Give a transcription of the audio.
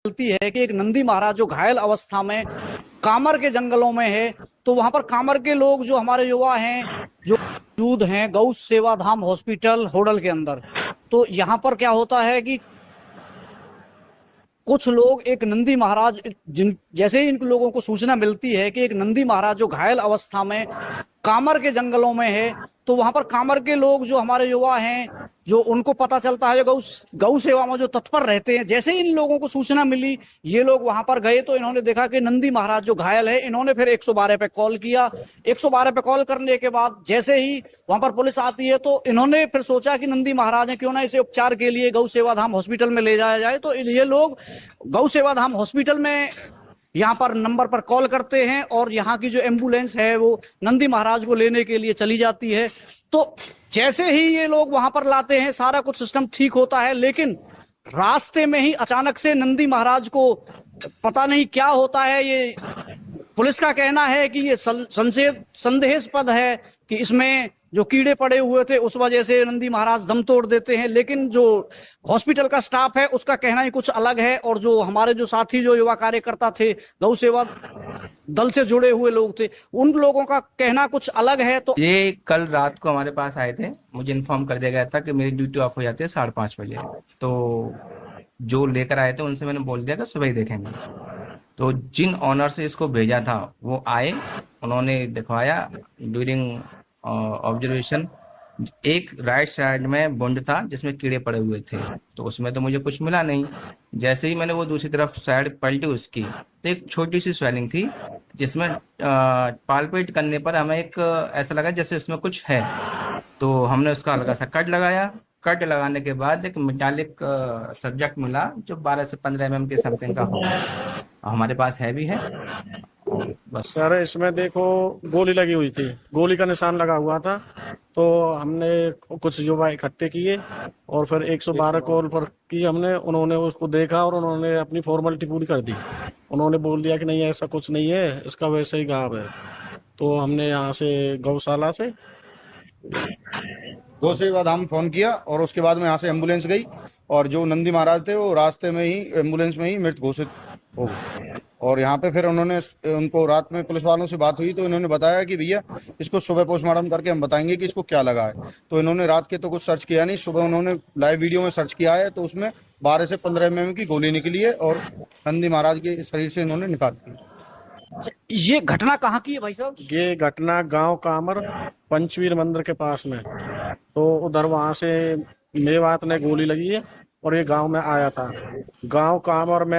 मिलती है कि एक नंदी महाराज जो घायल अवस्था में कामर के जंगलों में है, तो वहां पर कामर के लोग जो हमारे युवा हैं जो मौजूद हैं गौ सेवा धाम हॉस्पिटल होडल के अंदर, तो यहाँ पर क्या होता है कि कुछ लोग एक नंदी महाराज जिन जैसे ही इन लोगों को सूचना मिलती है कि एक नंदी महाराज जो घायल अवस्था में कामर के जंगलों में है, तो वहां पर कामर के लोग जो हमारे युवा हैं जो उनको पता चलता है, जो गौ सेवा में जो तत्पर रहते हैं, जैसे ही इन लोगों को सूचना मिली ये लोग वहां पर गए तो इन्होंने देखा कि नंदी महाराज जो घायल है। इन्होंने फिर 112 पे कॉल किया। 112 पे कॉल करने के बाद जैसे ही वहां पर पुलिस आती है तो इन्होंने फिर सोचा कि नंदी महाराज है, क्यों ना इसे उपचार के लिए गौ सेवा धाम हॉस्पिटल में ले जाया जाए। तो ये लोग गौ सेवा धाम हॉस्पिटल में यहाँ पर नंबर पर कॉल करते हैं और यहाँ की जो एम्बुलेंस है वो नंदी महाराज को लेने के लिए चली जाती है। तो जैसे ही ये लोग वहां पर लाते हैं सारा कुछ सिस्टम ठीक होता है, लेकिन रास्ते में ही अचानक से नंदी महाराज को पता नहीं क्या होता है। ये पुलिस का कहना है कि ये संदेहास्पद है कि इसमें जो कीड़े पड़े हुए थे उस वजह से नंदी महाराज दम तोड़ देते हैं, लेकिन जो हॉस्पिटल का स्टाफ है उसका कहना ही कुछ अलग है। और जो हमारे जो साथी जो युवा कार्यकर्ता थे गौ सेवा दल से जुड़े हुए लोग थे उन लोगों का कहना कुछ अलग है। तो ये कल रात को हमारे पास आए थे, मुझे इन्फॉर्म कर दिया गया था कि मेरी ड्यूटी ऑफ हो जाती है 5:30 बजे। तो जो लेकर आए थे उनसे मैंने बोल दिया कि सुबह ही देखेंगे। तो जिन ऑनर से इसको भेजा था वो आए, उन्होंने दिखवाया। ड्यूरिंग ऑब्जर्वेशन एक राइट साइड में वुंड था जिसमें कीड़े पड़े हुए थे, तो उसमें तो मुझे कुछ मिला नहीं। जैसे ही मैंने वो दूसरी तरफ साइड पलटी उसकी, तो एक छोटी सी स्वेलिंग थी जिसमें पालपेट करने पर हमें एक ऐसा लगा जैसे उसमें कुछ है। तो हमने उसका हल्का सा कट लगाया। कट लगाने के बाद एक मेटालिक सब्जेक्ट मिला जो 12 से 15 mm के समथिंग का होगा, हमारे पास है भी है। बस सर इसमें देखो गोली लगी हुई थी, गोली का निशान लगा हुआ था। तो हमने कुछ युवा इकट्ठे किए और फिर 112 कॉल पर की हमने। उन्होंने उसको देखा और उन्होंने अपनी फॉर्मेलिटी पूरी कर दी। उन्होंने बोल दिया कि नहीं ऐसा कुछ नहीं है, इसका वैसे ही घाव है। तो हमने यहाँ से गौशाला से गौ सेवा धाम फोन किया और उसके बाद में यहाँ से एम्बुलेंस गई और जो नंदी महाराज थे वो रास्ते में ही एम्बुलेंस में ही मृत घोषित हो गए। और यहाँ पे फिर उन्होंने उनको रात में पुलिस वालों से बात हुई तो इन्होंने बताया कि भैया इसको सुबह पोस्टमार्टम करके हम बताएंगे कि इसको क्या लगा है। तो इन्होंने रात के तो कुछ सर्च किया नहीं, सुबह उन्होंने लाइव वीडियो में सर्च किया है तो उसमें 12 से 15 mm की गोली निकली है और नंदी महाराज के शरीर से इन्होंने निकाल दी। ये घटना कहाँ की है भाई साहब? ये घटना गांव कामर पंचवीर मंदिर के पास में। तो उधर वहां से मेवात ने गोली लगी है और ये गांव में आया था। गांव कामर में